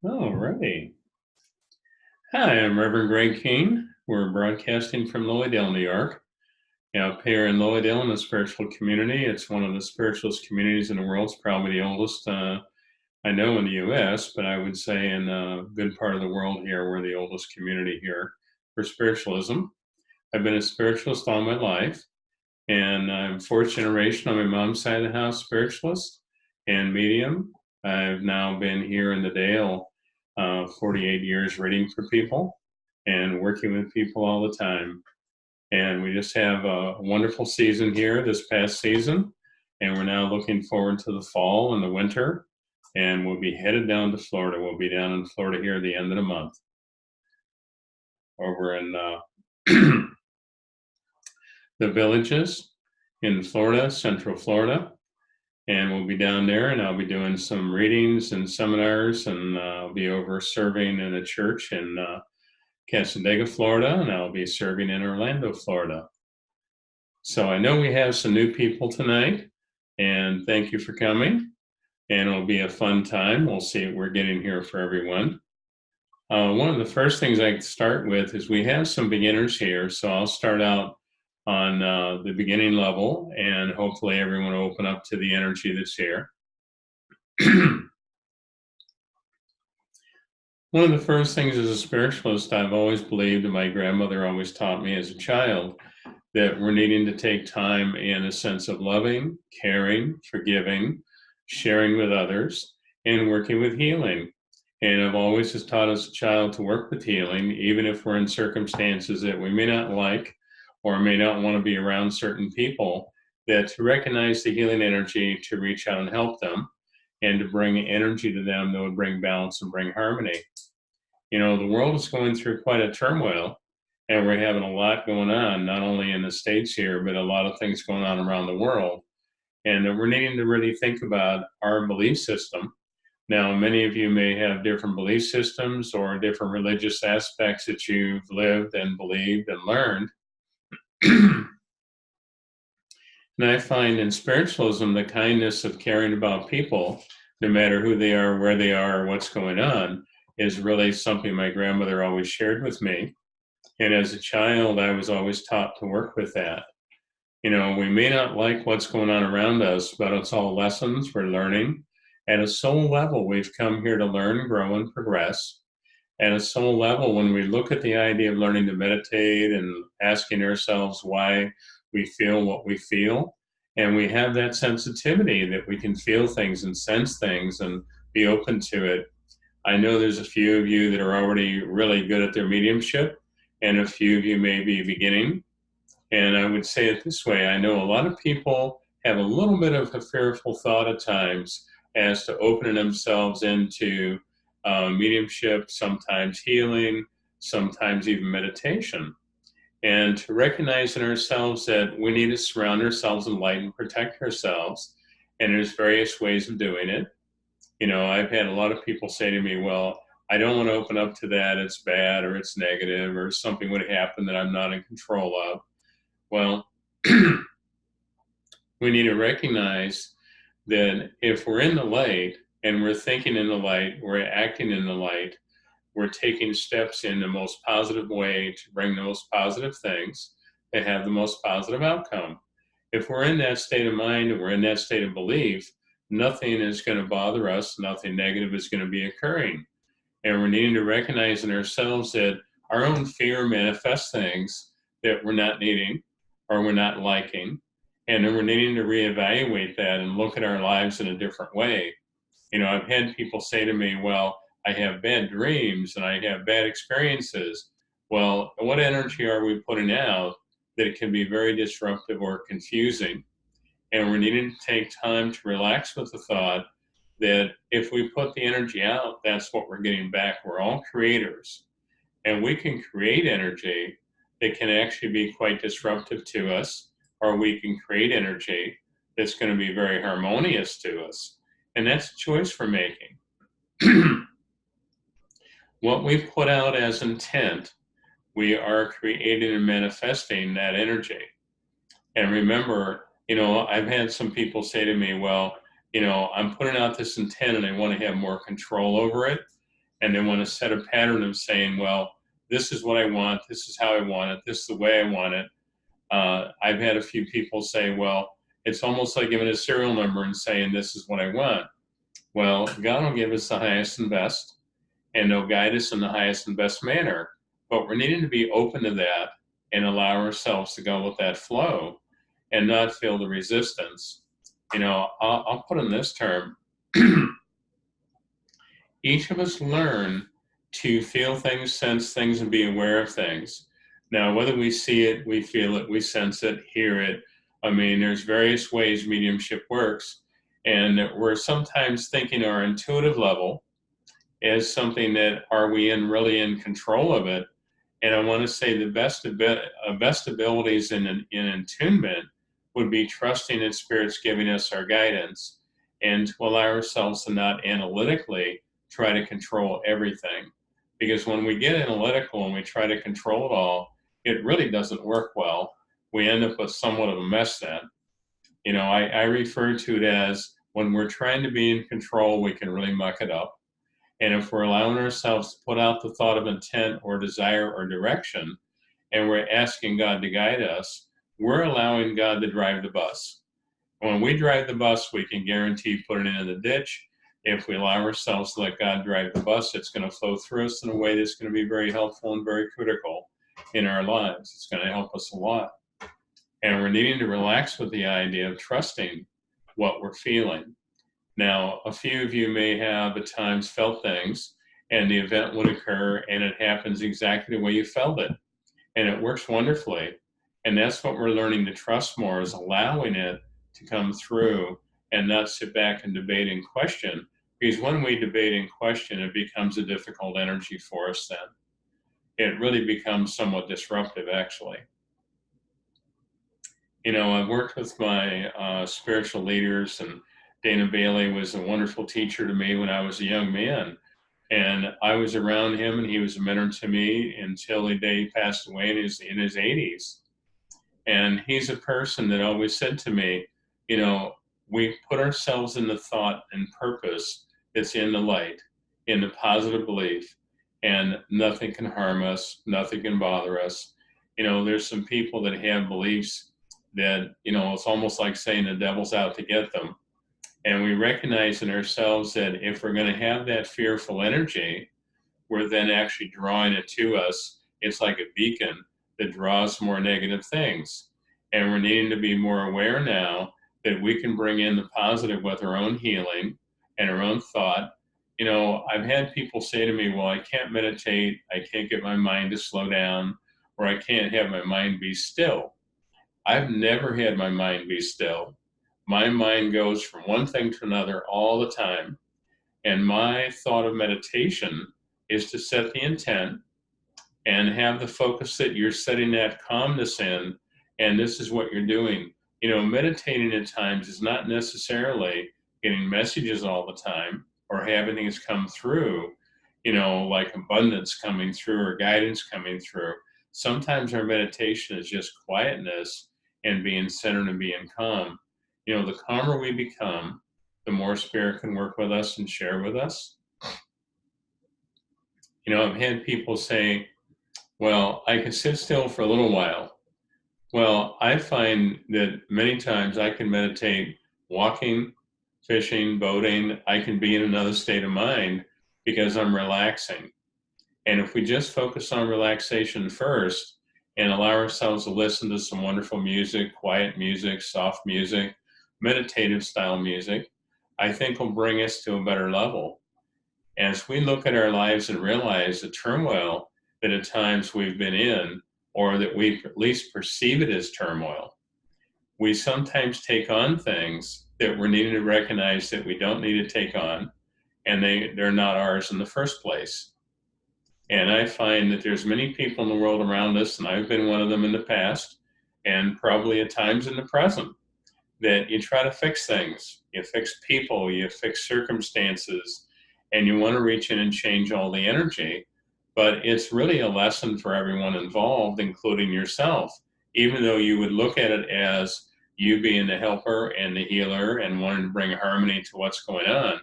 All righty. Hi, I'm Reverend Greg Kehn. We're broadcasting from Lilydale, New York. Up here in Lilydale in the spiritual community, it's one of the spiritualist communities in the world. It's probably the oldest I know in the U.S., but I would say in a good part of the world here, we're the oldest community here for spiritualism. I've been a spiritualist all my life, and I'm fourth generation on my mom's side of the house spiritualist and medium. I've now been here in the Dale 48 years reading for people and working with people all the time. And we just have a wonderful season here this past season. And we're now looking forward to the fall and the winter. And we'll be headed down to Florida. We'll be down in Florida here at the end of the month. Over in the Villages in Florida, Central Florida. And we'll be down there, and I'll be doing some readings and seminars, and I'll be over serving in a church in Casadega, Florida, and I'll be serving in Orlando, Florida. So I know we have some new people tonight, and thank you for coming. And it'll be a fun time. We'll see what we're getting here for everyone. One of the first things I start with is we have some beginners here, so I'll start out on the beginning level, and hopefully everyone will open up to the energy that's here. One of the first things as a spiritualist I've always believed, and my grandmother always taught me as a child, that we're needing to take time in a sense of loving, caring, forgiving, sharing with others, and working with healing. And I've always just taught as a child to work with healing, even if we're in circumstances that we may not like or may not want to be around certain people, that to recognize the healing energy, to reach out and help them, and to bring energy to them that would bring balance and bring harmony. You know, the world is going through quite a turmoil, and we're having a lot going on, not only in the States here, but a lot of things going on around the world. And we're needing to really think about our belief system. Now, many of you may have different belief systems or different religious aspects that you've lived and believed and learned. And I find in spiritualism, the kindness of caring about people, no matter who they are, where they are, or what's going on, is really something my grandmother always shared with me. And as a child, I was always taught to work with that. You know, we may not like what's going on around us, but it's all lessons we're learning. At a soul level, we've come here to learn, grow, and progress. At a soul level, when we look at the idea of learning to meditate and asking ourselves why we feel what we feel, and we have that sensitivity that we can feel things and sense things and be open to it. I know there's a few of you that are already really good at their mediumship, and a few of you may be beginning. And I would say it this way, I know a lot of people have a little bit of a fearful thought at times as to opening themselves into mediumship, sometimes healing, sometimes even meditation. And to recognize in ourselves that we need to surround ourselves in light and protect ourselves. And there's various ways of doing it. You know, I've had a lot of people say to me, well, I don't want to open up to that. It's bad or it's negative or something would happen that I'm not in control of. Well, we need to recognize that if we're in the light and we're thinking in the light, we're acting in the light, we're taking steps in the most positive way to bring the most positive things that have the most positive outcome. If we're in that state of mind and we're in that state of belief, nothing is going to bother us, nothing negative is going to be occurring. And we're needing to recognize in ourselves that our own fear manifests things that we're not needing or we're not liking. And then we're needing to reevaluate that and look at our lives in a different way. You know, I've had people say to me, well, I have bad dreams and I have bad experiences. Well, what energy are we putting out that it can be very disruptive or confusing? And we're needing to take time to relax with the thought that if we put the energy out, that's what we're getting back. We're all creators, and we can create energy that can actually be quite disruptive to us, or we can create energy that's going to be very harmonious to us. And that's a choice we're making. What we put out as intent, we are creating and manifesting that energy. And remember, you know, I've had some people say to me, well, you know, I'm putting out this intent and I want to have more control over it. and they want to set a pattern of saying, well, this is what I want, this is how I want it, this is the way I want it. I've had a few people say, well, it's almost like giving a serial number and saying, this is what I want. Well, God will give us the highest and best, and He'll guide us in the highest and best manner. But we're needing to be open to that and allow ourselves to go with that flow and not feel the resistance. I'll put in this term. Each of us learn to feel things, sense things, and be aware of things. Now, whether we see it, we feel it, we sense it, hear it, I mean, there's various ways mediumship works. And we're sometimes thinking our intuitive level is something that, are we really in control of it? And I want to say the best abilities in attunement would be trusting in Spirit's giving us our guidance, and to allow ourselves to not analytically try to control everything. Because when we get analytical and we try to control it all, it really doesn't work well. We end up with somewhat of a mess then. I refer to it as, when we're trying to be in control, we can really muck it up. And if we're allowing ourselves to put out the thought of intent or desire or direction, and we're asking God to guide us, we're allowing God to drive the bus. When we drive the bus, we can guarantee putting it in the ditch. If we allow ourselves to let God drive the bus, it's going to flow through us in a way that's going to be very helpful and very critical in our lives. It's going to help us a lot. And we're needing to relax with the idea of trusting what we're feeling. Now, a few of you may have at times felt things, and the event would occur, and it happens exactly the way you felt it. And it works wonderfully. And that's what we're learning to trust more, is allowing it to come through and not sit back and debate and question. Because when we debate and question, it becomes a difficult energy for us then. It really becomes somewhat disruptive, actually. I've worked with my spiritual leaders, and Dana Bailey was a wonderful teacher to me when I was a young man. And I was around him, and he was a mentor to me until the day he passed away in his 80s. And he's a person that always said to me, we put ourselves in the thought and purpose that's in the light, in the positive belief, and nothing can harm us, nothing can bother us. There's some people that have beliefs that, it's almost like saying the devil's out to get them. And we recognize in ourselves that if we're going to have that fearful energy, we're then actually drawing it to us. It's like a beacon that draws more negative things. And we're needing to be more aware now that we can bring in the positive with our own healing and our own thought. I've had people say to me, well, I can't meditate, I can't get my mind to slow down, or I can't have my mind be still. I've never had my mind be still. My mind goes from one thing to another all the time. And my thought of meditation is to set the intent and have the focus that you're setting that calmness in, and this is what you're doing. Meditating at times is not necessarily getting messages all the time or having things come through, like abundance coming through or guidance coming through. Sometimes our meditation is just quietness and being centered and being calm. The calmer we become, the more Spirit can work with us and share with us. I've had people say, well, I can sit still for a little while. Well, I find that many times I can meditate walking, fishing, boating. I can be in another state of mind because I'm relaxing. And if we just focus on relaxation first and allow ourselves to listen to some wonderful music, quiet music, soft music, meditative style music, I think will bring us to a better level. As we look at our lives and realize the turmoil that at times we've been in, or that we at least perceive it as turmoil, we sometimes take on things that we're needing to recognize that we don't need to take on, and they're not ours in the first place. And I find that there's many people in the world around us, and I've been one of them in the past, and probably at times in the present, that you try to fix things. You fix people, you fix circumstances, and you want to reach in and change all the energy. But it's really a lesson for everyone involved, including yourself, even though you would look at it as you being the helper and the healer and wanting to bring harmony to what's going on.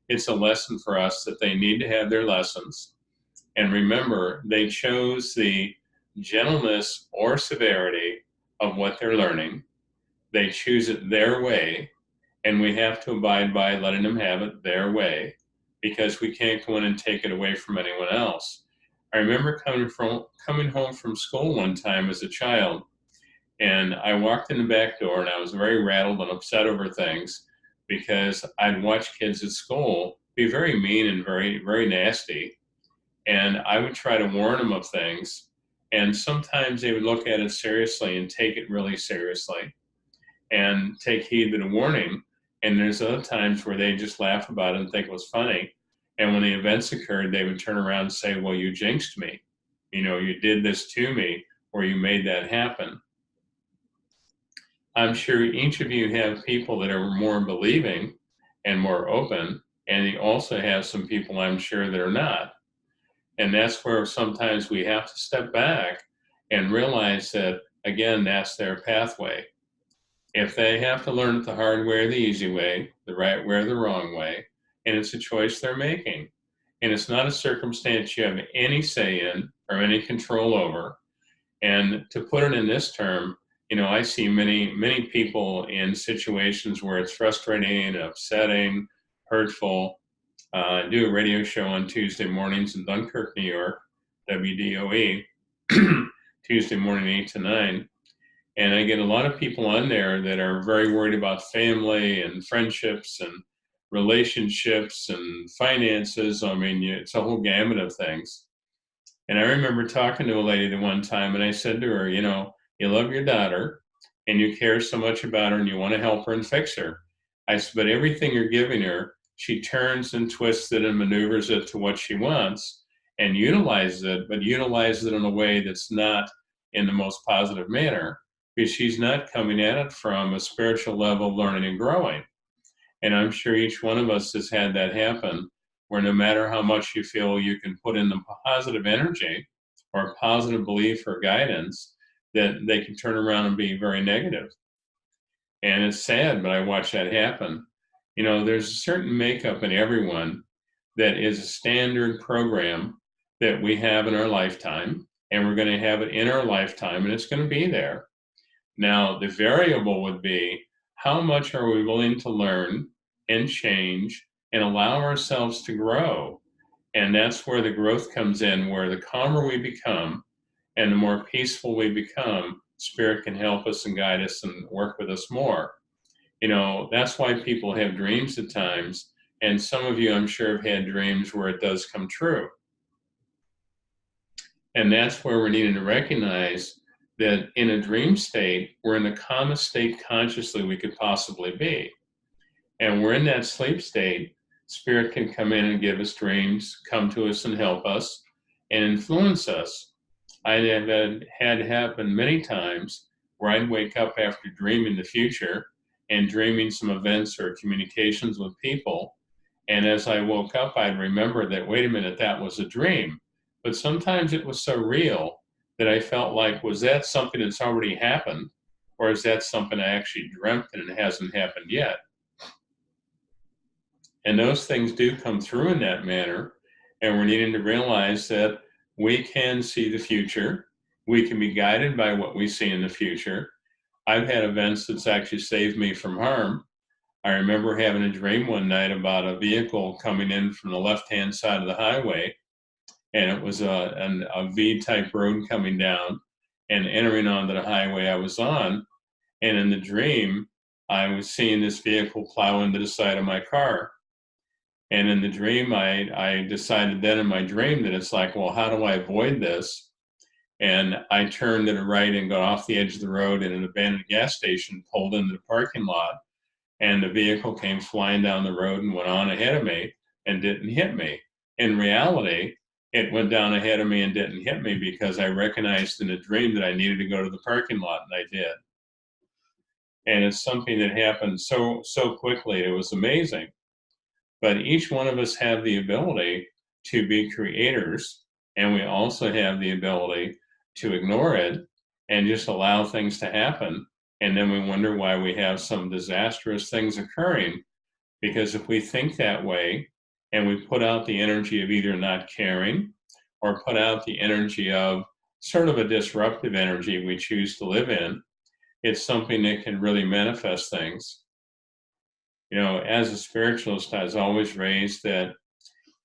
it's a lesson for us that they need to have their lessons. And remember, they chose the gentleness or severity of what they're learning. They choose it their way, and we have to abide by letting them have it their way, because we can't go in and take it away from anyone else. I remember coming home from school one time as a child, and I walked in the back door, and I was very rattled and upset over things because I'd watched kids at school be very mean and very, very nasty. And I would try to warn them of things. And sometimes they would look at it seriously and take it really seriously and take heed to the warning. And there's other times where they just laugh about it and think it was funny. And when the events occurred, they would turn around and say, well, you jinxed me. You know, you did this to me, or you made that happen. I'm sure each of you have people that are more believing and more open, and you also have some people, I'm sure, that are not. And that's where sometimes we have to step back and realize that, again, that's their pathway. If they have to learn it the hard way or the easy way, the right way or the wrong way, and it's a choice they're making. And it's not a circumstance you have any say in or any control over. And to put it in this term, you know, I see many, many people in situations where it's frustrating, upsetting, hurtful. I do a radio show on Tuesday mornings in Dunkirk, New York, WDOE, Tuesday morning, 8 to 9. And I get a lot of people on there that are very worried about family and friendships and relationships and finances. I mean, it's a whole gamut of things. And I remember talking to a lady the one time, and I said to her, you know, you love your daughter and you care so much about her and you want to help her and fix her. I said, but everything you're giving her, she turns and twists it and maneuvers it to what she wants and utilizes it, but utilizes it in a way that's not in the most positive manner, because she's not coming at it from a spiritual level of learning and growing. And I'm sure each one of us has had that happen, where no matter how much you feel you can put in the positive energy or positive belief or guidance, that they can turn around and be very negative. And it's sad, but I watch that happen. You know, there's a certain makeup in everyone that is a standard program that we have in our lifetime, and we're going to have it in our lifetime, and it's going to be there. Now, the variable would be, how much are we willing to learn and change and allow ourselves to grow? And that's where the growth comes in, where the calmer we become and the more peaceful we become, Spirit can help us and guide us and work with us more. You know, that's why people have dreams at times. And some of you, I'm sure, have had dreams where it does come true. And that's where we're needing to recognize that in a dream state, we're in the calmest state consciously we could possibly be. And we're in that sleep state, Spirit can come in and give us dreams, come to us and help us, and influence us. I have had happen many times where I'd wake up after dreaming the future and dreaming some events or communications with people. And as I woke up, I'd remember that, wait a minute, that was a dream. But sometimes it was so real that I felt like, was that something that's already happened? Or is that something I actually dreamt and it hasn't happened yet? And those things do come through in that manner. And we're needing to realize that we can see the future. We can be guided by what we see in the future. I've had events that's actually saved me from harm. I remember having a dream one night about a vehicle coming in from the left-hand side of the highway, and it was a V-type road coming down and entering onto the highway I was on. And in the dream, I was seeing this vehicle plow into the side of my car. And in the dream, I decided then in my dream that it's like, well, how do I avoid this? And I turned to the right and got off the edge of the road, and an abandoned gas station pulled into the parking lot, and the vehicle came flying down the road and went on ahead of me and didn't hit me. In reality, it went down ahead of me and didn't hit me because I recognized in a dream that I needed to go to the parking lot, and I did. And it's something that happened so quickly. It was amazing. But each one of us have the ability to be creators, and we also have the ability to ignore it and just allow things to happen. And then we wonder why we have some disastrous things occurring. Because if we think that way, and we put out the energy of either not caring or put out the energy of sort of a disruptive energy we choose to live in, it's something that can really manifest things. As a spiritualist, I was always raised that,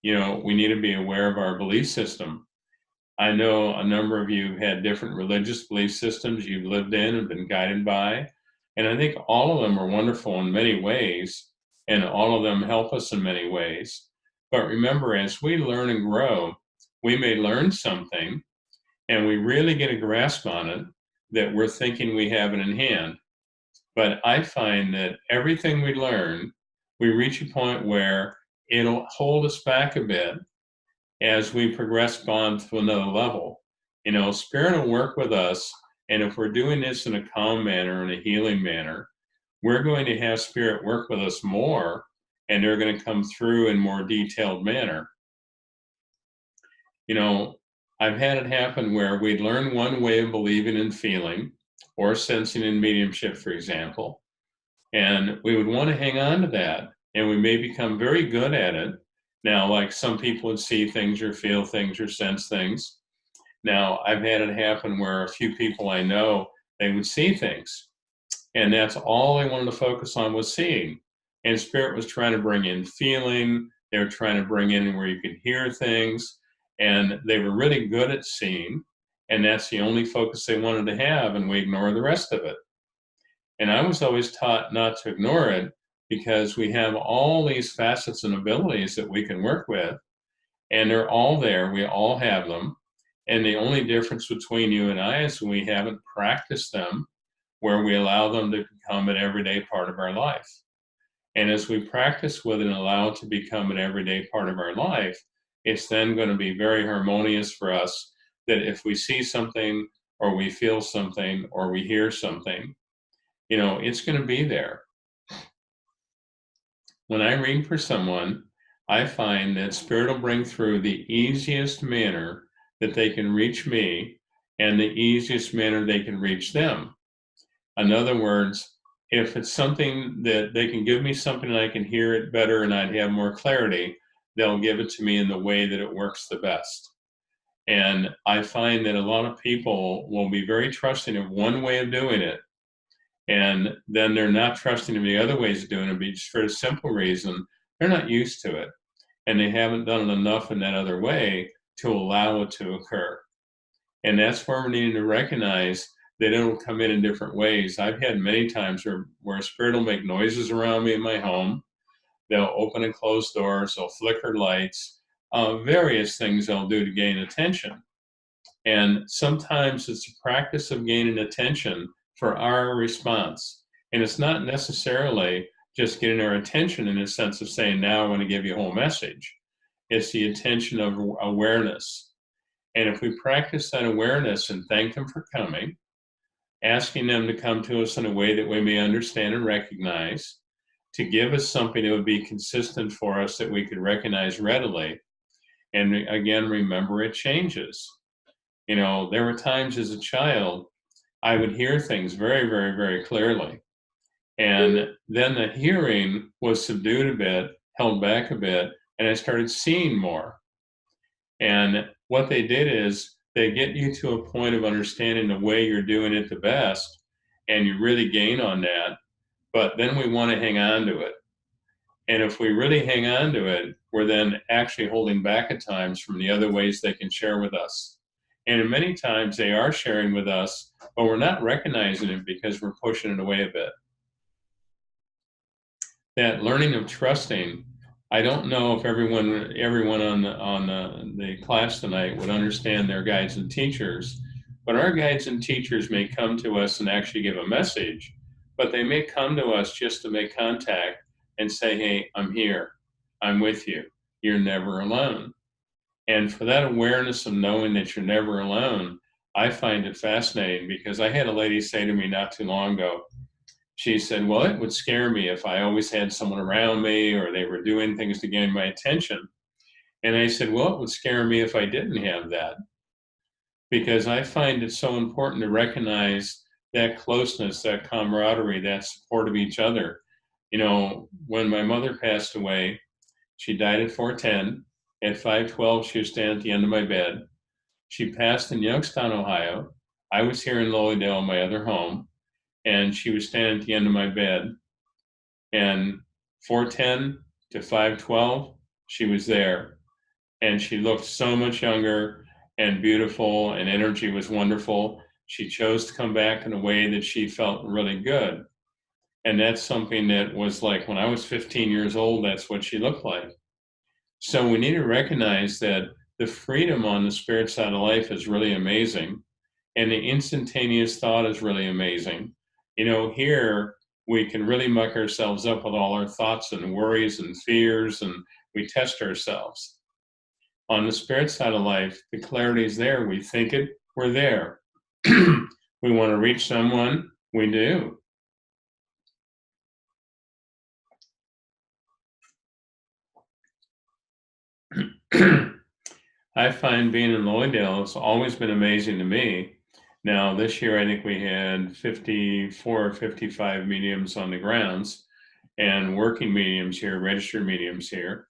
we need to be aware of our belief system. I know a number of you had different religious belief systems you've lived in and been guided by. And I think all of them are wonderful in many ways, and all of them help us in many ways. But remember, as we learn and grow, we may learn something and we really get a grasp on it that we're thinking we have it in hand. But I find that everything we learn, we reach a point where it'll hold us back a bit as we progress on to another level. Spirit will work with us, and if we're doing this in a calm manner, in a healing manner, we're going to have Spirit work with us more, and they're going to come through in more detailed manner. You know, I've had it happen where we'd learn one way of believing and feeling, or sensing in mediumship, for example, and we would want to hang on to that, and we may become very good at it. Now, like some people would see things or feel things or sense things. Now, I've had it happen where a few people I know, they would see things, and that's all they wanted to focus on was seeing. And Spirit was trying to bring in feeling, they were trying to bring in where you could hear things, and they were really good at seeing, and that's the only focus they wanted to have, and we ignore the rest of it. And I was always taught not to ignore it because we have all these facets and abilities that we can work with, and they're all there. We all have them. And the only difference between you and I is we haven't practiced them where we allow them to become an everyday part of our life. And as we practice with it and allow it to become an everyday part of our life, it's then going to be very harmonious for us that if we see something or we feel something or we hear something, it's going to be there. When I read for someone, I find that Spirit will bring through the easiest manner that they can reach me and the easiest manner they can reach them. In other words, if it's something that they can give me something and I can hear it better and I'd have more clarity, they'll give it to me in the way that it works the best. And I find that a lot of people will be very trusting of one way of doing it, and then they're not trusting in the other ways of doing it, just for a simple reason, they're not used to it, and they haven't done it enough in that other way to allow it to occur. And that's where we're needing to recognize that it'll come in different ways. I've had many times where Spirit will make noises around me in my home. They'll open and close doors, they'll flicker lights, various things they'll do to gain attention. And sometimes it's a practice of gaining attention for our response. And it's not necessarily just getting our attention in a sense of saying, now I want to give you a whole message. It's the attention of awareness. And if we practice that awareness and thank them for coming, asking them to come to us in a way that we may understand and recognize, to give us something that would be consistent for us that we could recognize readily. And again, remember it changes. There were times as a child, I would hear things very, very, very clearly. And then the hearing was subdued a bit, held back a bit, and I started seeing more. And what they did is they get you to a point of understanding the way you're doing it the best, and you really gain on that. But then we want to hang on to it. And if we really hang on to it, we're then actually holding back at times from the other ways they can share with us. And many times they are sharing with us, but we're not recognizing it because we're pushing it away a bit. That learning of trusting, I don't know if everyone on the class tonight would understand their guides and teachers, but our guides and teachers may come to us and actually give a message, but they may come to us just to make contact and say, hey, I'm here, I'm with you, you're never alone. And for that awareness of knowing that you're never alone, I find it fascinating because I had a lady say to me not too long ago, she said, well, it would scare me if I always had someone around me or they were doing things to gain my attention. And I said, well, it would scare me if I didn't have that, because I find it so important to recognize that closeness, that camaraderie, that support of each other. When my mother passed away, She died at 4:10. At 5:12, she was standing at the end of my bed. She passed in Youngstown, Ohio. I was here in Lowlydale, my other home, and she was standing at the end of my bed. And 4:10 to 5:12, she was there. And she looked so much younger and beautiful, and energy was wonderful. She chose to come back in a way that she felt really good. And that's something that was like when I was 15 years old, that's what she looked like. So we need to recognize that the freedom on the spirit side of life is really amazing. And the instantaneous thought is really amazing. Here we can really muck ourselves up with all our thoughts and worries and fears, and we test ourselves. On the spirit side of life, the clarity is there. We think it, we're there. We want to reach someone, we do. I find being in Lloydale has always been amazing to me. Now, this year, I think we had 54 or 55 mediums on the grounds and working mediums here, registered mediums here.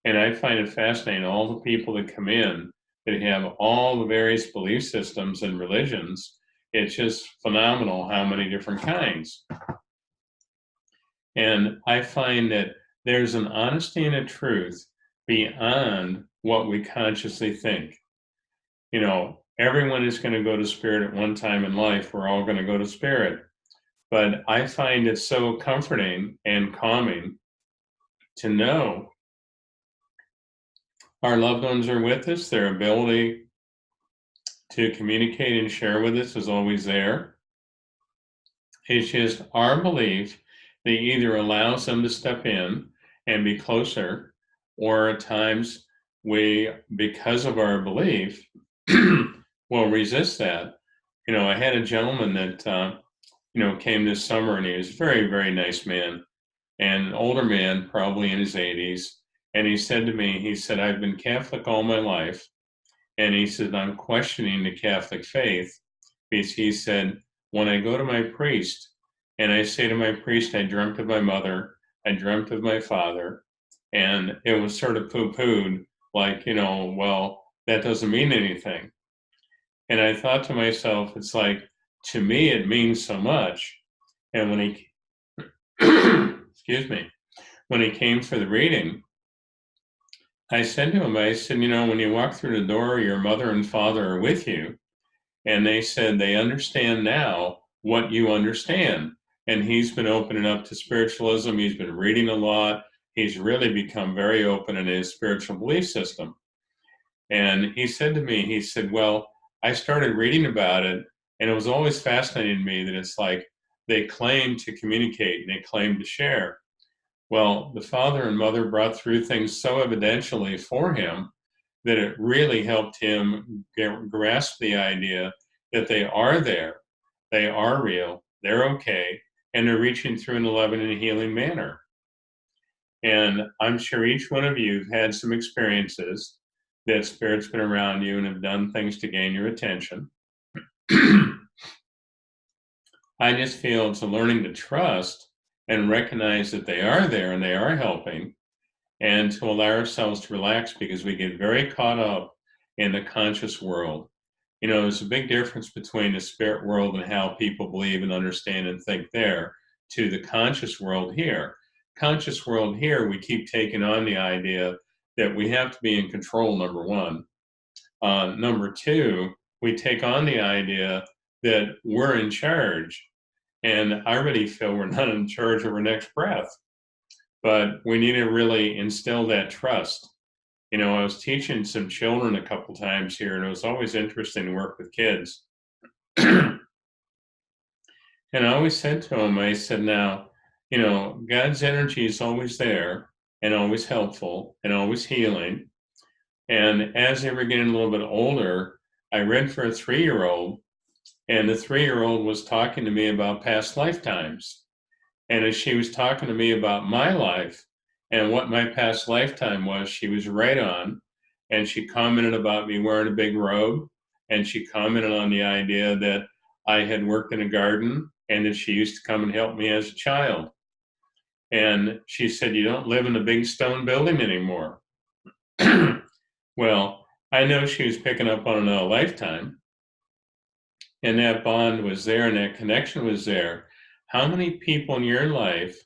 And I find it fascinating, all the people that come in that have all the various belief systems and religions. It's just phenomenal how many different kinds. And I find that there's an honesty and a truth beyond what we consciously think. Everyone is going to go to spirit at one time in life. We're all going to go to spirit. But I find it so comforting and calming to know our loved ones are with us. Their ability to communicate and share with us is always there. It's just our belief that either allows them to step in and be closer, or at times we, because of our belief, will resist that. I had a gentleman that, came this summer, and he was a very, very nice man, and an older man, probably in his 80s. And he said to me, he said, I've been Catholic all my life. And he said, I'm questioning the Catholic faith because he said, when I go to my priest and I say to my priest, I dreamt of my mother, I dreamt of my father, and it was sort of poo-pooed, like, well, that doesn't mean anything. And I thought to myself, it's like, to me, it means so much. And when he, excuse me, when he came for the reading, I said to him, I said, when you walk through the door, your mother and father are with you. And they said they understand now what you understand. And he's been opening up to spiritualism. He's been reading a lot. He's really become very open in his spiritual belief system. And he said to me, he said, well, I started reading about it, and it was always fascinating to me that it's like they claim to communicate and they claim to share. Well, the father and mother brought through things so evidentially for him that it really helped him grasp the idea that they are there, they are real, they're okay, and they're reaching through in a loving and healing manner. And I'm sure each one of you have had some experiences that spirit's been around you and have done things to gain your attention. I just feel it's a learning to trust and recognize that they are there and they are helping, and to allow ourselves to relax, because we get very caught up in the conscious world. There's a big difference between the spirit world and how people believe and understand and think there, to the conscious world here. Conscious world here, we keep taking on the idea that we have to be in control, number one. Number two, we take on the idea that we're in charge. And I really feel we're not in charge of our next breath. But we need to really instill that trust. I was teaching some children a couple times here, and it was always interesting to work with kids. And I always said to them, I said, now, God's energy is always there and always helpful and always healing. And as they were getting a little bit older, I read for a 3-year-old, and the 3-year-old was talking to me about past lifetimes. And as she was talking to me about my life and what my past lifetime was, she was right on. And she commented about me wearing a big robe. And she commented on the idea that I had worked in a garden and that she used to come and help me as a child. And she said, "You don't live in a big stone building anymore." Well, I know she was picking up on another lifetime, and that bond was there and that connection was there. How many people in your life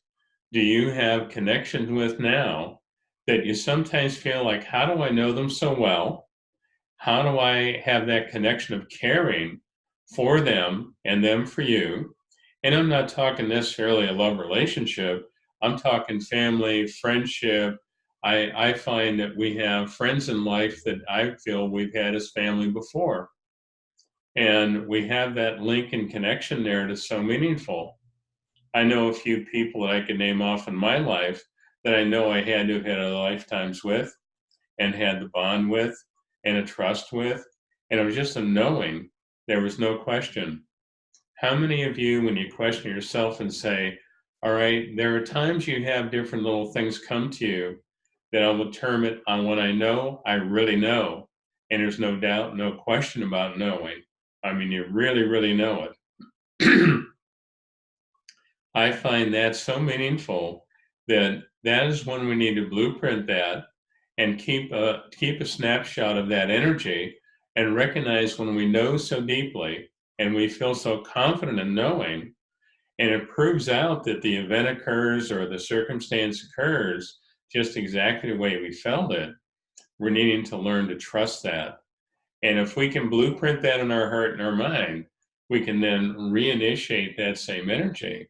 do you have connections with now that you sometimes feel like, how do I know them so well? How do I have that connection of caring for them and them for you? And I'm not talking necessarily a love relationship. I'm talking family, friendship. I find that we have friends in life that I feel we've had as family before. And we have that link and connection there that's so meaningful. I know a few people that I could name off in my life that I know I had to have had other lifetimes with and had the bond with and a trust with. And it was just a knowing. There was no question. How many of you, when you question yourself and say, all right, there are times you have different little things come to you that I'll determine on what I know, I really know. And there's no doubt, no question about knowing. I mean, you really, really know it. I find that so meaningful that that is when we need to blueprint that and keep a snapshot of that energy and recognize when we know so deeply and we feel so confident in knowing, and it proves out that the event occurs or the circumstance occurs just exactly the way we felt it. We're needing to learn to trust that. And if we can blueprint that in our heart and our mind, we can then reinitiate that same energy.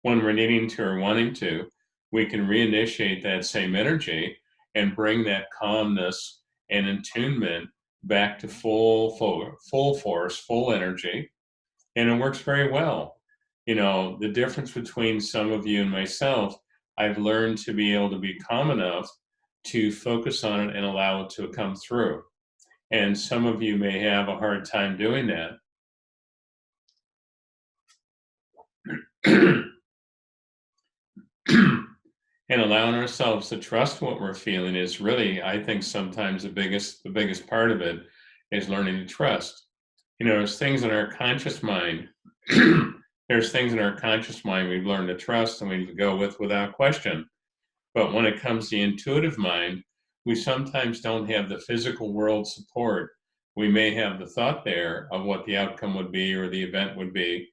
When we're needing to or wanting to, we can reinitiate that same energy and bring that calmness and attunement back to full force, full energy. And it works very well. You know, the difference between some of you and myself, I've learned to be able to be calm enough to focus on it and allow it to come through. And some of you may have a hard time doing that. And allowing ourselves to trust what we're feeling is really, I think, sometimes the biggest part of it is learning to trust. You know, there's things in our conscious mind. There's things in our conscious mind we've learned to trust and we go with without question. But when it comes to the intuitive mind, we sometimes don't have the physical world support. We may have the thought there of what the outcome would be or the event would be,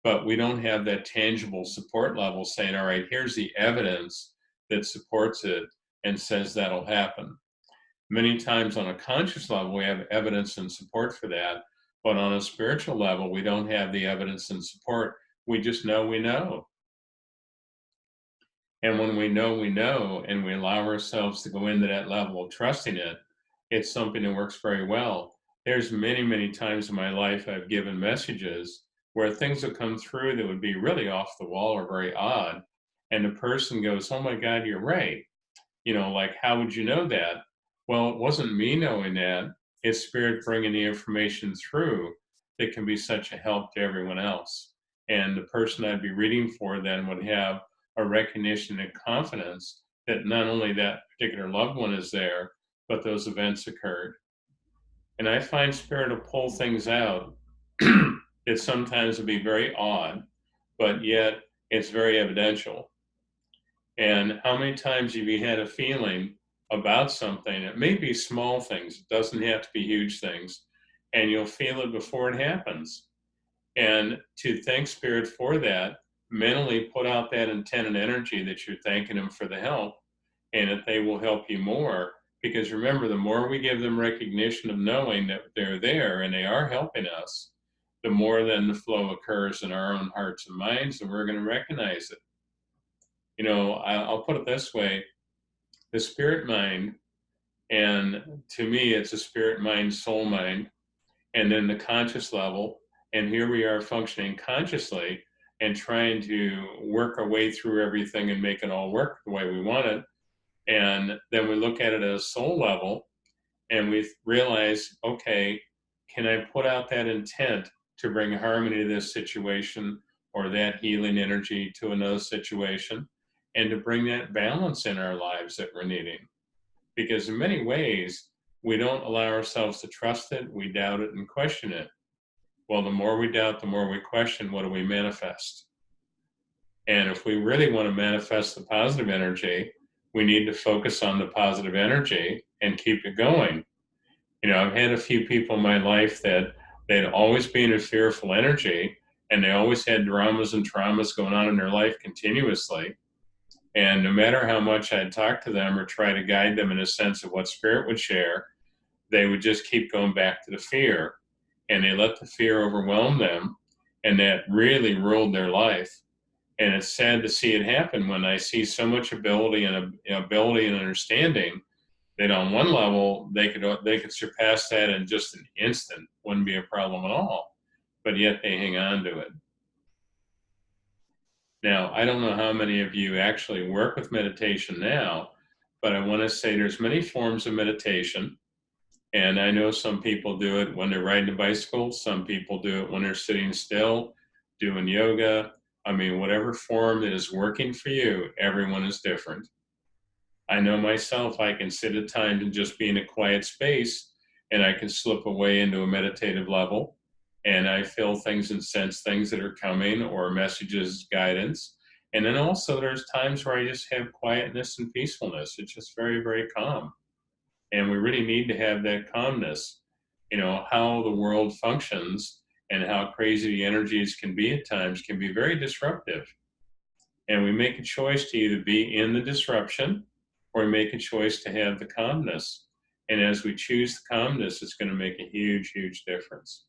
but we don't have that tangible support level saying, all right, here's the evidence that supports it and says that'll happen. Many times on a conscious level, we have evidence and support for that, but on a spiritual level, we don't have the evidence and support. We just know we know. And when we know, and we allow ourselves to go into that level of trusting it, it's something that works very well. There's many, many times in my life I've given messages where things have come through that would be really off the wall or very odd. And the person goes, oh my God, you're right. You know, like, how would you know that? Well, it wasn't me knowing that. It's spirit bringing the information through that can be such a help to everyone else. And the person I'd be reading for then would have a recognition and confidence that not only that particular loved one is there, but those events occurred. And I find spirit will pull things out that sometimes will be very odd, but yet it's very evidential. And how many times have you had a feeling about something? It may be small things, it doesn't have to be huge things, and you'll feel it before it happens. And to thank Spirit for that, mentally put out that intent and energy that you're thanking them for the help and that they will help you more. Because remember, the more we give them recognition of knowing that they're there and they are helping us, the more then the flow occurs in our own hearts and minds, and we're going to recognize it. You know, I'll put it this way, the spirit mind, and to me, it's a spirit mind, soul mind, and then the conscious level. And here we are functioning consciously and trying to work our way through everything and make it all work the way we want it. And then we look at it at a soul level and we realize, okay, can I put out that intent to bring harmony to this situation or that healing energy to another situation and to bring that balance in our lives that we're needing? Because in many ways, we don't allow ourselves to trust it, we doubt it and question it. Well, the more we doubt, the more we question, what do we manifest? And if we really want to manifest the positive energy, we need to focus on the positive energy and keep it going. I've had a few people in my life that they'd always been in a fearful energy, and they always had dramas and traumas going on in their life continuously. And no matter how much I'd talk to them or try to guide them in a sense of what spirit would share, they would just keep going back to the fear. And they let the fear overwhelm them. And that really ruled their life. And it's sad to see it happen when I see so much ability and understanding that on one level they could surpass that in just an instant, wouldn't be a problem at all, but yet they hang on to it. Now, I don't know how many of you actually work with meditation now, but I want to say there's many forms of meditation. And I know some people do it when they're riding a bicycle, some people do it when they're sitting still, doing yoga. I mean, whatever form that is working for you, everyone is different. I know myself, I can sit at times and just be in a quiet space, and I can slip away into a meditative level, and I feel things and sense things that are coming or messages, guidance. And then also there's times where I just have quietness and peacefulness. It's just very, very calm. And we really need to have that calmness. How the world functions and how crazy the energies can be at times can be very disruptive. And we make a choice to either be in the disruption or make a choice to have the calmness. And as we choose the calmness, it's going to make a huge, huge difference.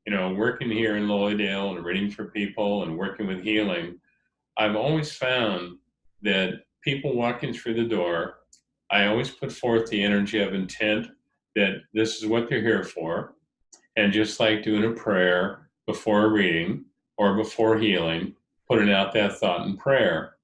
Working here in Lloydale and reading for people and working with healing, I've always found that people walking through the door, I always put forth the energy of intent that this is what they're here for. And just like doing a prayer before a reading or before healing, putting out that thought in prayer.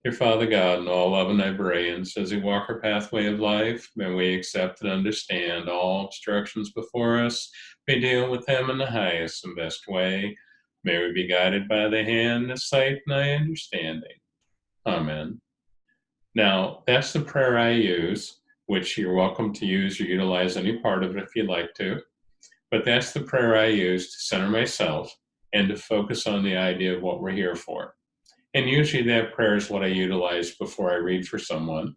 Dear Father God, and all love and librarians, as we walk our pathway of life, may we accept and understand all obstructions before us, may deal with them in the highest and best way. May we be guided by the hand, the sight, and the understanding. Amen. Now, that's the prayer I use, which you're welcome to use or utilize any part of it if you'd like to. But that's the prayer I use to center myself and to focus on the idea of what we're here for. And usually that prayer is what I utilize before I read for someone.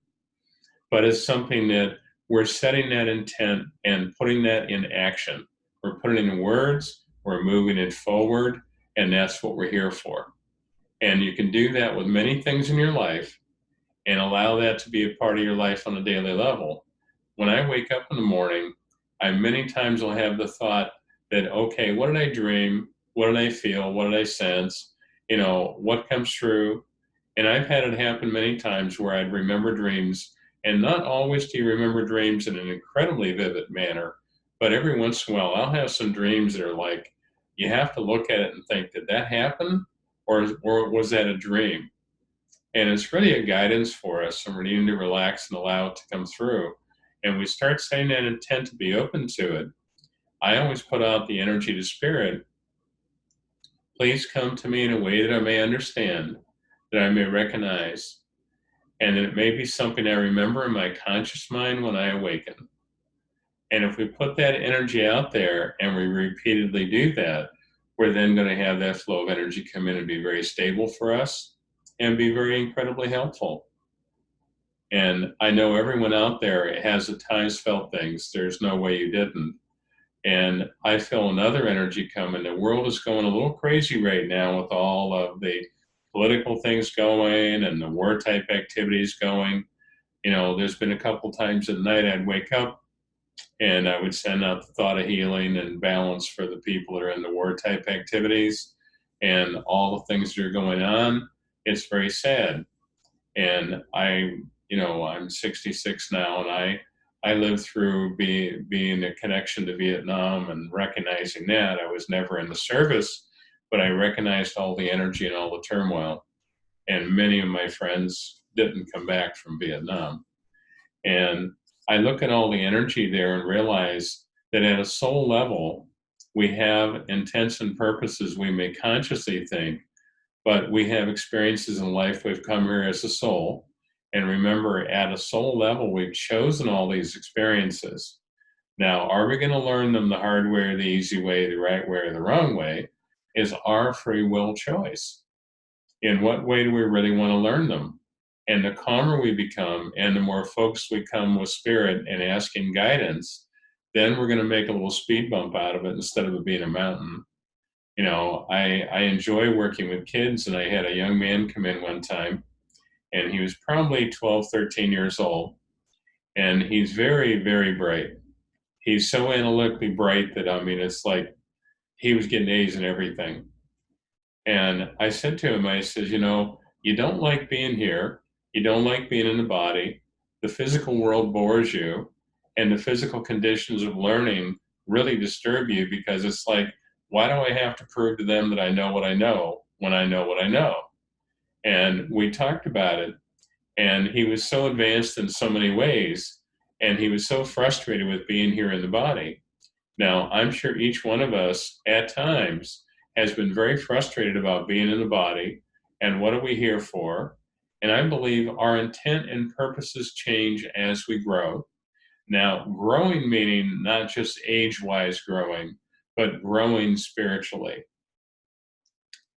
But it's something that we're setting that intent and putting that in action. We're putting it in words, we're moving it forward, and that's what we're here for. And you can do that with many things in your life and allow that to be a part of your life on a daily level. When I wake up in the morning, I many times will have the thought that, okay, what did I dream? What did I feel? What did I sense? What comes true? And I've had it happen many times where I'd remember dreams, and not always do you remember dreams in an incredibly vivid manner, but every once in a while I'll have some dreams that are like, you have to look at it and think, did that happen? Or was that a dream? And it's really a guidance for us, and we're needing to relax and allow it to come through. And we start saying that intent to be open to it. I always put out the energy to spirit. Please come to me in a way that I may understand, that I may recognize, and that it may be something I remember in my conscious mind when I awaken. And if we put that energy out there and we repeatedly do that, we're then going to have that flow of energy come in and be very stable for us and be very incredibly helpful. And I know everyone out there has at times felt things. There's no way you didn't. And I feel another energy coming. The world is going a little crazy right now with all of the political things going and the war type activities going. There's been a couple times at night I'd wake up and I would send out the thought of healing and balance for the people that are in the war type activities and all the things that are going on. It's very sad. And I'm 66 now, and I lived through being a connection to Vietnam and recognizing that. I was never in the service, but I recognized all the energy and all the turmoil. And many of my friends didn't come back from Vietnam. And I look at all the energy there and realize that at a soul level, we have intents and purposes we may consciously think, but we have experiences in life. We've come here as a soul. And remember, at a soul level, we've chosen all these experiences. Now, are we going to learn them the hard way or the easy way, the right way or the wrong way, is our free will choice. In what way do we really want to learn them? And the calmer we become and the more focused we come with spirit and asking guidance, then we're going to make a little speed bump out of it instead of it being a mountain. I enjoy working with kids, and I had a young man come in one time, and he was probably 12, 13 years old, and he's very, very bright. He's so analytically bright that, I mean, it's like he was getting A's in everything. And I said to him, I said, you don't like being here. You don't like being in the body. The physical world bores you. And the physical conditions of learning really disturb you because it's like, why do I have to prove to them that I know what I know when I know what I know? And we talked about it. And he was so advanced in so many ways. And he was so frustrated with being here in the body. Now, I'm sure each one of us at times has been very frustrated about being in the body and what are we here for? And I believe our intent and purposes change as we grow. Now, growing meaning not just age wise growing, but growing spiritually.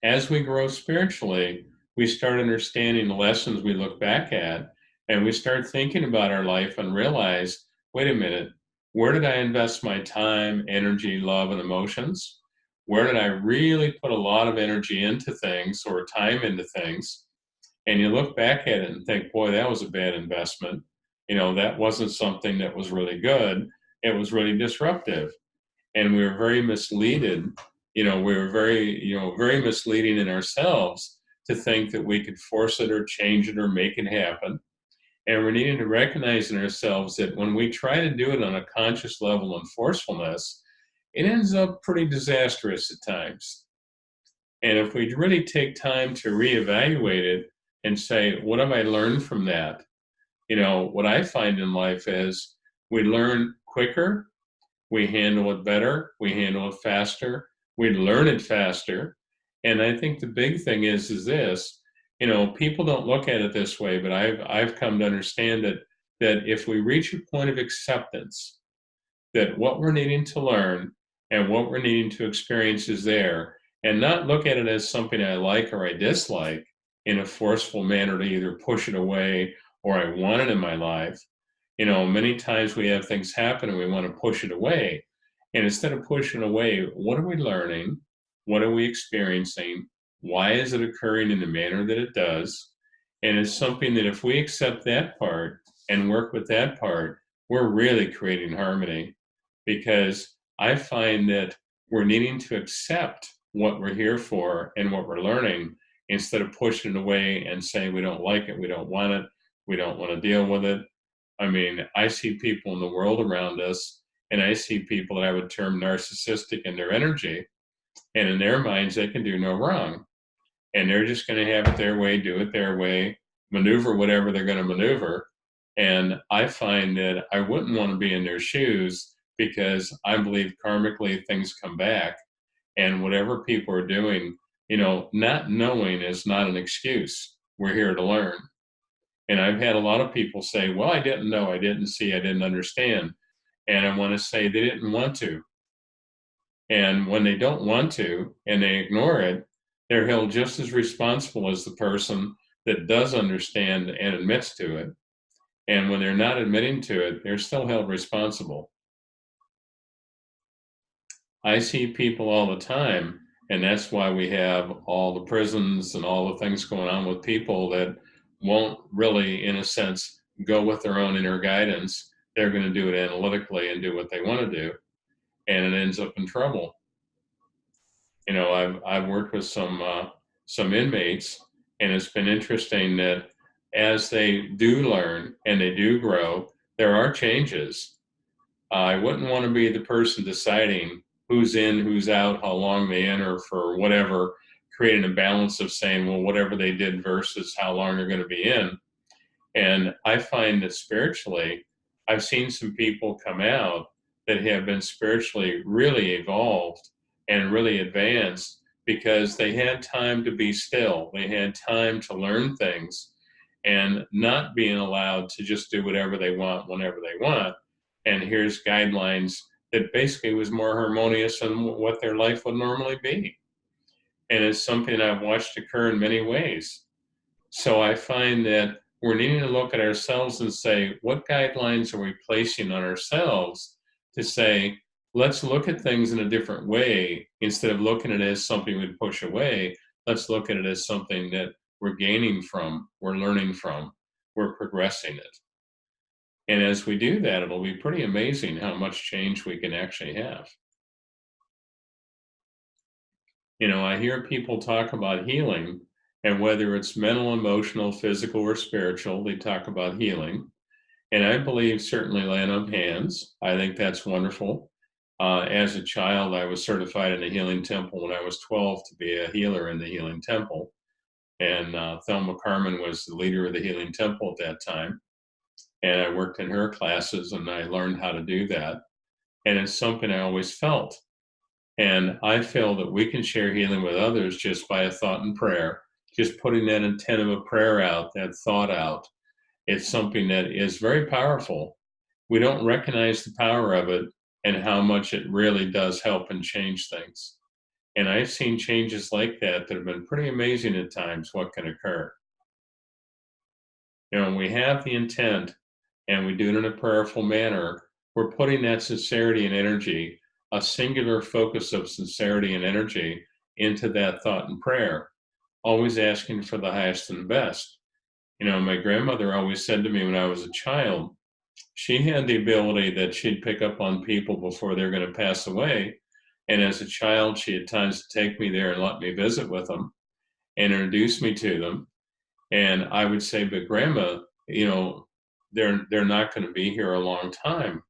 As we grow spiritually, we start understanding the lessons we look back at, and we start thinking about our life and realize, wait a minute, where did I invest my time, energy, love, and emotions? Where did I really put a lot of energy into things or time into things? And you look back at it and think, boy, that was a bad investment. That wasn't something that was really good. It was really disruptive, and we were very misleaded. We were very misleading in ourselves to think that we could force it or change it or make it happen. And we're needing to recognize in ourselves that when we try to do it on a conscious level and forcefulness, it ends up pretty disastrous at times. And if we really take time to reevaluate it and say, what have I learned from that? What I find in life is we learn quicker, we handle it better, we handle it faster, we learn it faster. And I think the big thing is this, people don't look at it this way, but I've come to understand that if we reach a point of acceptance that what we're needing to learn and what we're needing to experience is there, and not look at it as something I like or I dislike in a forceful manner to either push it away or I want it in my life. Many times we have things happen and we want to push it away. And instead of pushing it away, what are we learning? What are we experiencing? Why is it occurring in the manner that it does? And it's something that if we accept that part and work with that part, we're really creating harmony. Because I find that we're needing to accept what we're here for and what we're learning instead of pushing it away and saying we don't like it, we don't want it, we don't want to deal with it. I mean, I see people in the world around us, and I see people that I would term narcissistic in their energy, and in their minds, they can do no wrong. And they're just going to have it their way, do it their way, maneuver whatever they're going to maneuver. And I find that I wouldn't want to be in their shoes because I believe karmically things come back. And whatever people are doing, not knowing is not an excuse. We're here to learn. And I've had a lot of people say, well, I didn't know, I didn't see, I didn't understand. And I want to say they didn't want to. And when they don't want to and they ignore it, they're held just as responsible as the person that does understand and admits to it. And when they're not admitting to it, they're still held responsible. I see people all the time, and that's why we have all the prisons and all the things going on with people that won't really, in a sense, go with their own inner guidance. They're going to do it analytically and do what they want to do, and it ends up in trouble. I've worked with some inmates, and it's been interesting that as they do learn and they do grow, there are changes. I wouldn't want to be the person deciding who's in, who's out, how long they in, or for whatever, creating a balance of saying, well, whatever they did versus how long they're going to be in. And I find that spiritually, I've seen some people come out that have been spiritually really evolved and really advanced because they had time to be still. They had time to learn things and not being allowed to just do whatever they want whenever they want. And here's guidelines that basically was more harmonious than what their life would normally be. And it's something I've watched occur in many ways. So I find that we're needing to look at ourselves and say, what guidelines are we placing on ourselves to say, let's look at things in a different way instead of looking at it as something we push away. Let's look at it as something that we're gaining from, we're learning from, we're progressing it. And as we do that, it'll be pretty amazing how much change we can actually have. I hear people talk about healing, and whether it's mental, emotional, physical, or spiritual, they talk about healing. And I believe certainly laying on hands. I think that's wonderful. As a child, I was certified in the Healing Temple when I was 12 to be a healer in the Healing Temple. And Thelma Carmen was the leader of the Healing Temple at that time. And I worked in her classes and I learned how to do that. And it's something I always felt. And I feel that we can share healing with others just by a thought and prayer, just putting that intent of a prayer out, that thought out. It's something that is very powerful. We don't recognize the power of it and how much it really does help and change things. And I've seen changes like that that have been pretty amazing at times, what can occur. When we have the intent and we do it in a prayerful manner, we're putting that sincerity and energy, a singular focus of sincerity and energy into that thought and prayer, always asking for the highest and best. My grandmother always said to me when I was a child, she had the ability that she'd pick up on people before they're going to pass away. And as a child, she had times to take me there and let me visit with them and introduce me to them. And I would say, but grandma, they're not going to be here a long time.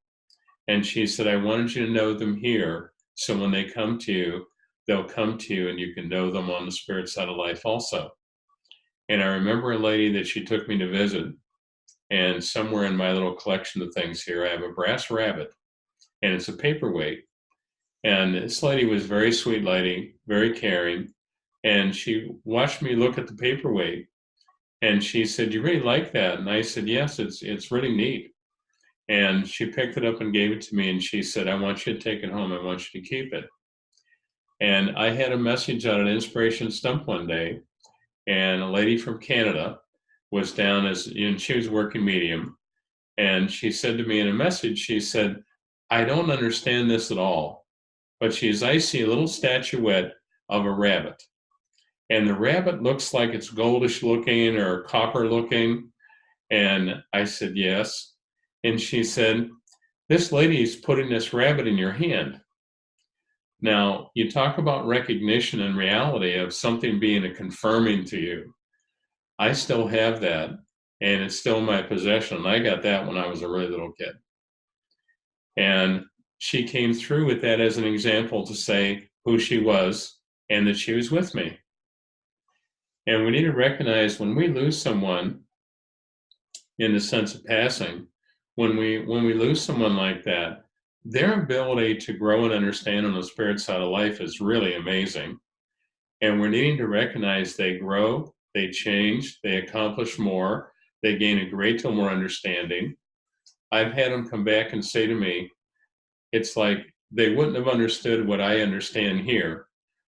And she said, I wanted you to know them here. So when they come to you, they'll come to you and you can know them on the spirit side of life also. And I remember a lady that she took me to visit. And somewhere in my little collection of things here, I have a brass rabbit and it's a paperweight. And this lady was a very sweet lady, very caring. And she watched me look at the paperweight and she said, you really like that? And I said, yes, it's really neat. And she picked it up and gave it to me and she said, I want you to take it home. I want you to keep it. And I had a message on an inspiration stump one day, and a lady from Canada was down she was working medium. And she said to me in a message, she said, I don't understand this at all. But I see a little statuette of a rabbit. And the rabbit looks like it's goldish looking or copper looking. And I said, yes. And she said, this lady is putting this rabbit in your hand. Now, you talk about recognition and reality of something being a confirming to you. I still have that, and it's still in my possession. I got that when I was a really little kid. And she came through with that as an example to say who she was and that she was with me. And we need to recognize when we lose someone in the sense of passing, when we lose someone like that, their ability to grow and understand on the spirit side of life is really amazing. And we're needing to recognize they grow, they change, they accomplish more, they gain a great deal more understanding. I've had them come back and say to me, it's like they wouldn't have understood what I understand here,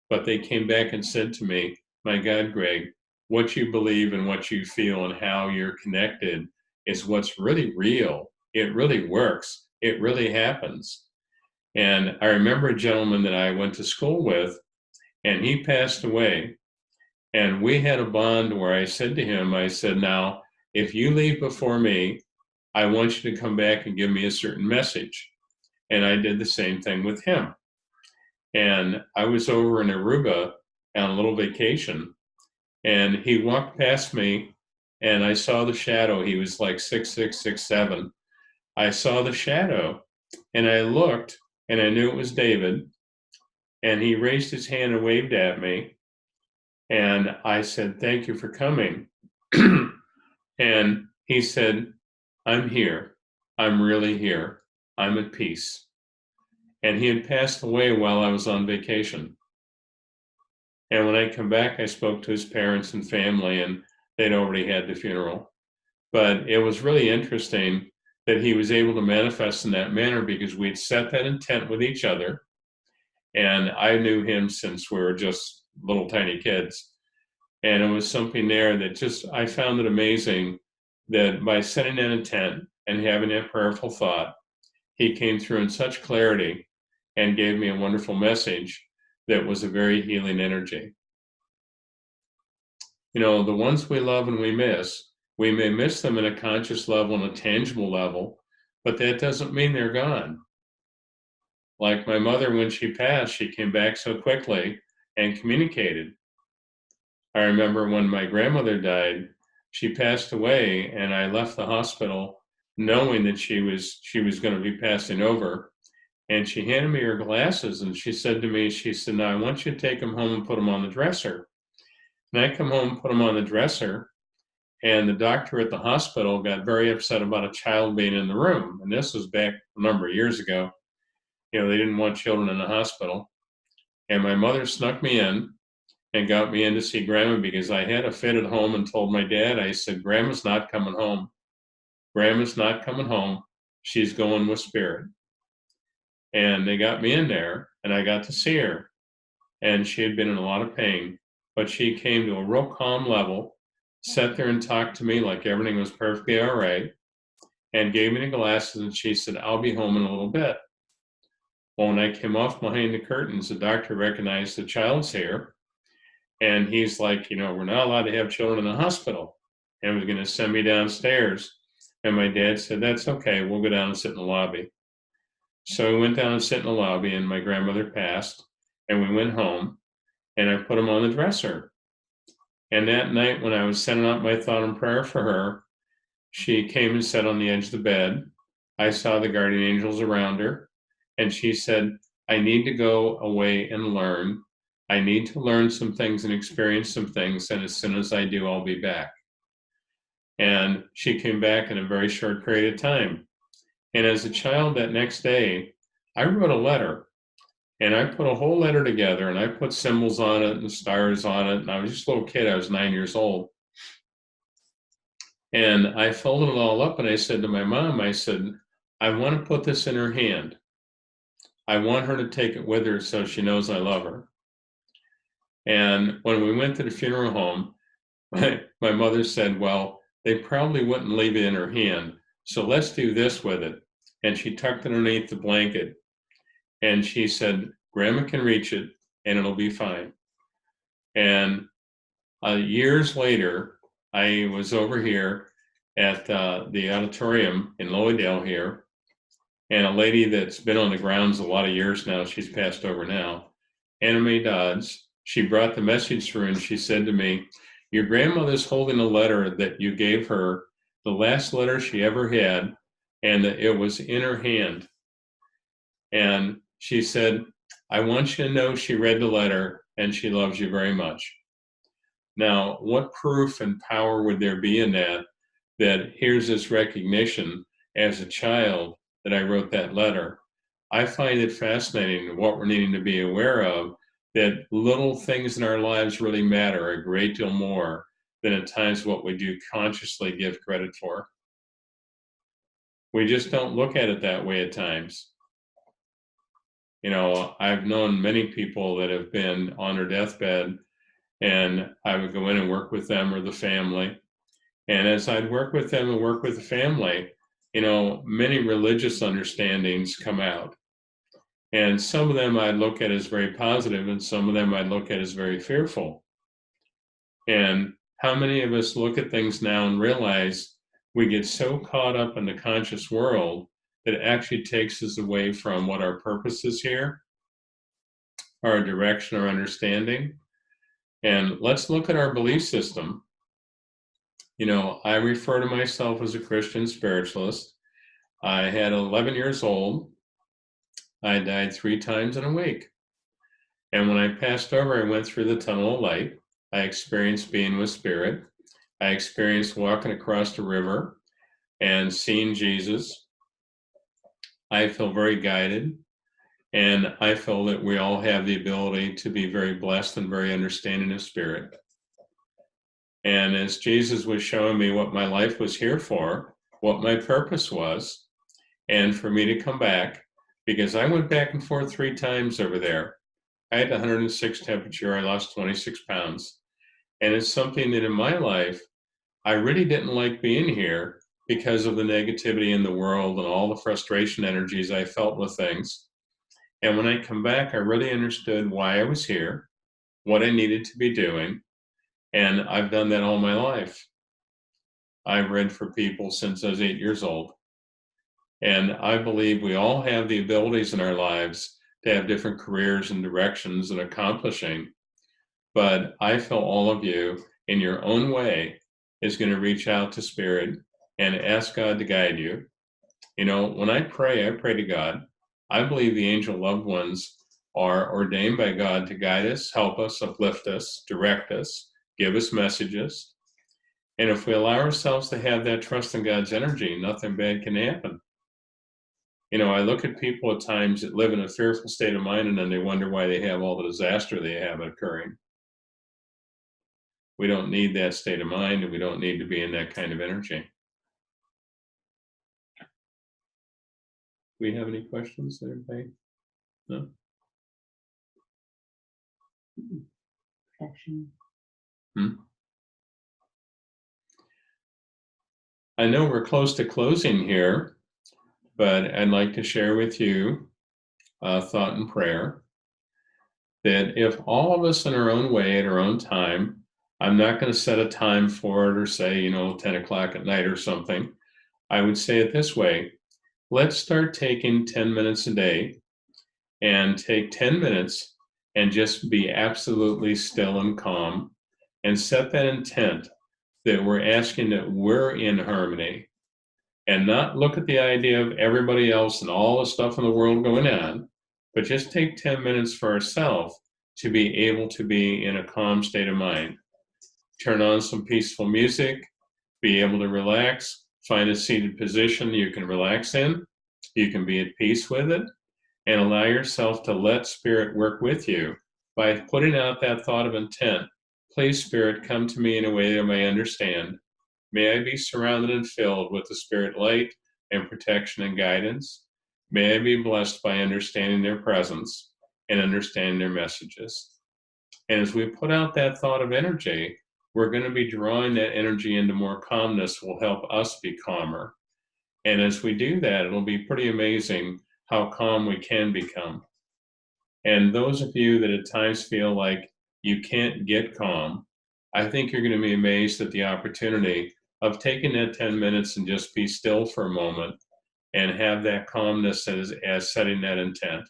but they came back and said to me, my God, Greg, what you believe and what you feel and how you're connected is what's really real. It really works. It really happens. And I remember a gentleman that I went to school with, and he passed away. And we had a bond where I said to him, I said, now, if you leave before me, I want you to come back and give me a certain message. And I did the same thing with him. And I was over in Aruba on a little vacation, and he walked past me, and I saw the shadow. He was like 6'6", 6'7". I saw the shadow, and I looked, and I knew it was David. And he raised his hand and waved at me. And I said, thank you for coming. And he said, I'm here. I'm really here. I'm at peace. And he had passed away while I was on vacation. And when I come back, I spoke to his parents and family, and they'd already had the funeral. But it was really interesting that he was able to manifest in that manner because we'd set that intent with each other. And I knew him since we were just little tiny kids. And it was something there that just, I found it amazing that by setting an intent and having that prayerful thought, he came through in such clarity and gave me a wonderful message that was a very healing energy. You know, the ones we love and we may miss them in a conscious level and a tangible level, but that doesn't mean they're gone. Like my mother, when she passed, she came back so quickly and communicated. I remember when my grandmother died, she passed away, and I left the hospital knowing that she was going to be passing over. And she handed me her glasses, and she said to me, she said, "Now I want you to take them home and put them on the dresser." And I come home, put them on the dresser, and the doctor at the hospital got very upset about a child being in the room. And this was back a number of years ago. You know, they didn't want children in the hospital. And my mother snuck me in and got me in to see Grandma because I had a fit at home and told my dad, I said, "Grandma's not coming home. Grandma's not coming home. She's going with spirit." And they got me in there, and I got to see her. And she had been in a lot of pain, but she came to a real calm level, sat there and talked to me like everything was perfectly all right, and gave me the glasses, and she said, "I'll be home in a little bit." Well, when I came off behind the curtains, the doctor recognized the child's here, and he's like, "You know, we're not allowed to have children in the hospital," and was going to send me downstairs. And my dad said, "That's okay, we'll go down and sit in the lobby." So we went down and sit in the lobby, and my grandmother passed, and we went home, and I put him on the dresser. And that night, when I was sending out my thought and prayer for her, she came and sat on the edge of the bed. I saw the guardian angels around her, and she said, "I need to go away and learn. I need to learn some things and experience some things, and as soon as I do, I'll be back." And she came back in a very short period of time. And as a child that next day, I wrote a letter, and I put a whole letter together, and I put symbols on it and stars on it. And I was just a little kid, I was 9 years old. And I folded it all up, and I said to my mom, I said, "I want to put this in her hand. I want her to take it with her so she knows I love her." And when we went to the funeral home, my mother said, "Well, they probably wouldn't leave it in her hand, so let's do this with it." And she tucked it underneath the blanket, and she said, "Grandma can reach it, and it'll be fine." And years later, I was over here at the auditorium in Lowydale here, and a lady that's been on the grounds a lot of years now, she's passed over now, Anna Mae Dodds, she brought the message through, and she said to me, "Your grandmother's holding a letter that you gave her, the last letter she ever had, and it was in her hand." And she said, "I want you to know she read the letter and she loves you very much." Now, what proof and power would there be in that, that here's this recognition as a child that I wrote that letter? I find it fascinating what we're needing to be aware of, that little things in our lives really matter a great deal more than at times what we do consciously give credit for. We just don't look at it that way at times. You know, I've known many people that have been on their deathbed, and I would go in and work with them or the family. And as I'd work with them and work with the family, you know, many religious understandings come out. And some of them I'd look at as very positive, and some of them I'd look at as very fearful. And how many of us look at things now and realize we get so caught up in the conscious world that it actually takes us away from what our purpose is here, our direction, our understanding. And let's look at our belief system. You know, I refer to myself as a Christian spiritualist. I had 11 years old. I died 3 times in a week. And when I passed over, I went through the tunnel of light. I experienced being with spirit. I experienced walking across the river and seeing Jesus. I feel very guided. And I feel that we all have the ability to be very blessed and very understanding of spirit. And as Jesus was showing me what my life was here for, what my purpose was, and for me to come back, because I went back and forth 3 times over there. I had 106 temperature. I lost 26 pounds. And it's something that in my life, I really didn't like being here because of the negativity in the world and all the frustration energies I felt with things. And when I come back, I really understood why I was here, what I needed to be doing. And I've done that all my life. I've read for people since I was 8 years old. And I believe we all have the abilities in our lives to have different careers and directions and accomplishing. But I feel all of you, in your own way, is going to reach out to Spirit and ask God to guide you. You know, when I pray to God. I believe the angel loved ones are ordained by God to guide us, help us, uplift us, direct us, give us messages. And if we allow ourselves to have that trust in God's energy, nothing bad can happen. You know, I look at people at times that live in a fearful state of mind and then they wonder why they have all the disaster they have occurring. We don't need that state of mind, and we don't need to be in that kind of energy. Do we have any questions there, Bay? No? Hmm? I know we're close to closing here, but I'd like to share with you a thought and prayer that if all of us in our own way, at our own time, I'm not going to set a time for it or say, 10 o'clock at night or something. I would say it this way. Let's start taking 10 minutes a day and take 10 minutes and just be absolutely still and calm and set that intent that we're asking that we're in harmony and not look at the idea of everybody else and all the stuff in the world going on, but just take 10 minutes for ourselves to be able to be in a calm state of mind. Turn on some peaceful music, be able to relax, find a seated position you can relax in. You can be at peace with it and allow yourself to let Spirit work with you by putting out that thought of intent. Please, Spirit, come to me in a way that I may understand. May I be surrounded and filled with the Spirit light and protection and guidance. May I be blessed by understanding their presence and understanding their messages. And as we put out that thought of energy, we're going to be drawing that energy into more calmness, will help us be calmer. And as we do that, it'll be pretty amazing how calm we can become. And those of you that at times feel like you can't get calm, I think you're going to be amazed at the opportunity of taking that 10 minutes and just be still for a moment and have that calmness as setting that intent.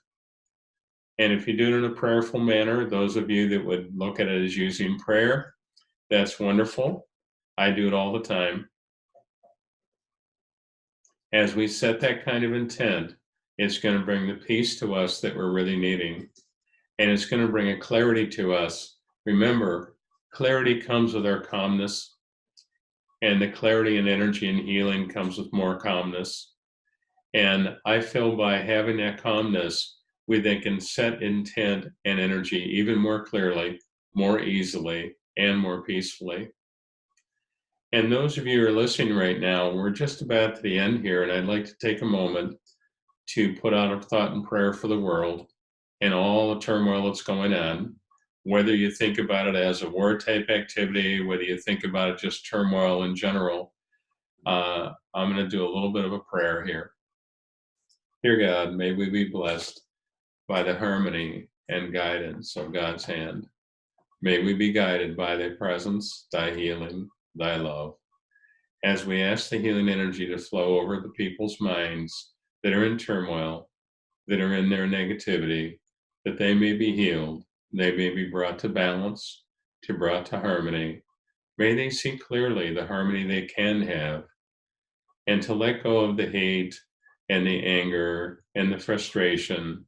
And if you do it in a prayerful manner, those of you that would look at it as using prayer, that's wonderful. I do it all the time. As we set that kind of intent, it's going to bring the peace to us that we're really needing. And it's going to bring a clarity to us. Remember, clarity comes with our calmness, and the clarity and energy and healing comes with more calmness. And I feel by having that calmness, we then can set intent and energy even more clearly, more easily, and more peacefully. And those of you who are listening right now, we're just about to the end here, and I'd like to take a moment to put out a thought and prayer for the world and all the turmoil that's going on. Whether you think about it as a war type activity, whether you think about it just turmoil in general, I'm going to do a little bit of a prayer here. Dear God, may we be blessed by the harmony and guidance of God's hand. May we be guided by thy presence, thy healing, thy love. As we ask the healing energy to flow over the people's minds that are in turmoil, that are in their negativity, that they may be healed, they may be brought to balance, brought to harmony. May they see clearly the harmony they can have, and to let go of the hate and the anger and the frustration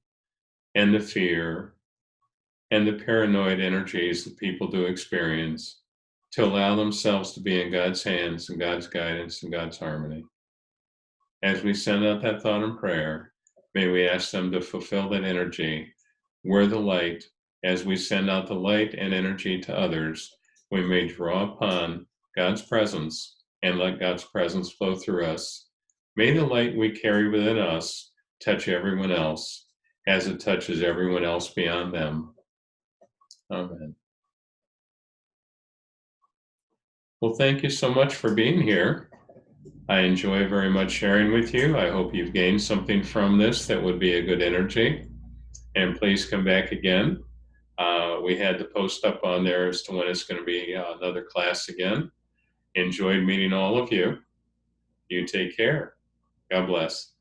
and the fear and the paranoid energies that people do experience, to allow themselves to be in God's hands and God's guidance and God's harmony. As we send out that thought and prayer, may we ask them to fulfill that energy. We're the light. As we send out the light and energy to others, we may draw upon God's presence and let God's presence flow through us. May the light we carry within us touch everyone else as it touches everyone else beyond them. Amen. Well, thank you so much for being here. I enjoy very much sharing with you. I hope you've gained something from this that would be a good energy. And please come back again. We had the post up on there as to when it's going to be another class again. Enjoyed meeting all of you. You take care. God bless.